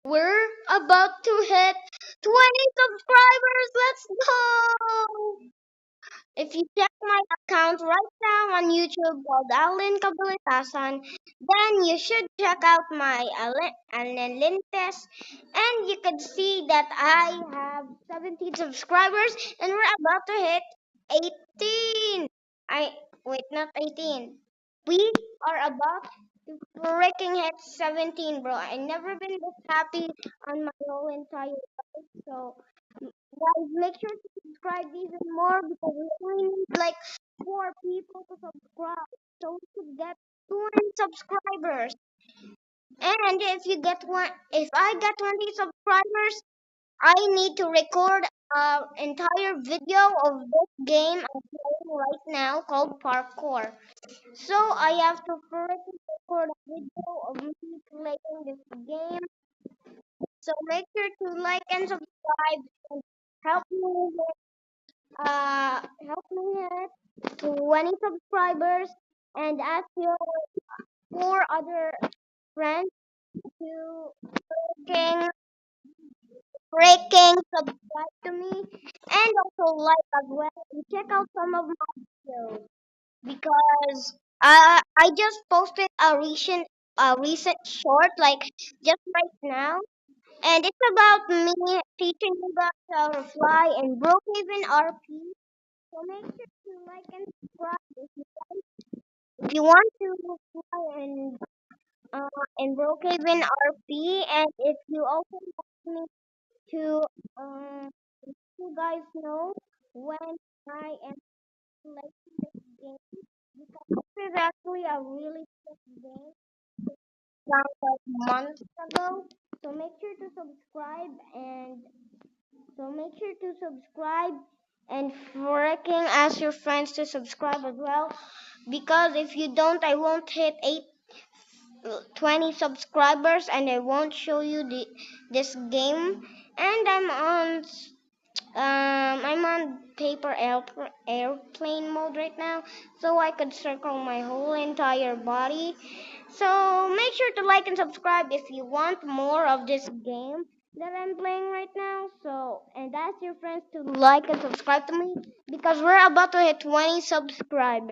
We're about to hit 20 subscribers. Let's go! If you check my account right now on YouTube called Alin Kabilitasan, then you should check out my Analintes, and you can see that I have 17 subscribers and we're about to hit 18. I wait, not 18. We are about to freaking hit 17, bro. I never been this happy on my whole entire life. So guys, make sure to subscribe even more because we only need like 4 people to subscribe. So we could get 200 subscribers. And if I get 20 subscribers, I need to record an entire video of this game I'm playing right now called Parkour. So I have to first record a video of me playing this game. So make sure to like and subscribe and help me help me hit 20 subscribers and ask your 4 other friends to freaking subscribe to me and also like as well and check out some of my videos because I just posted a recent short like just right now, and it's about me teaching you guys how to fly in Brookhaven RP. So make sure to like and subscribe if you want to fly in Brookhaven RP, and if you also want me to let you guys know when I am playing this game, because this is actually a really good game around like months ago. So make sure to subscribe and so make sure to subscribe and freaking ask your friends to subscribe as well. Because if you don't, I won't hit 20 subscribers and I won't show you this game. And I'm on paper airplane mode right now, so I could circle my whole entire body. So make sure to like and subscribe if you want more of this game that I'm playing right now. So and ask your friends to like and subscribe to me because we're about to hit 20 subscribers.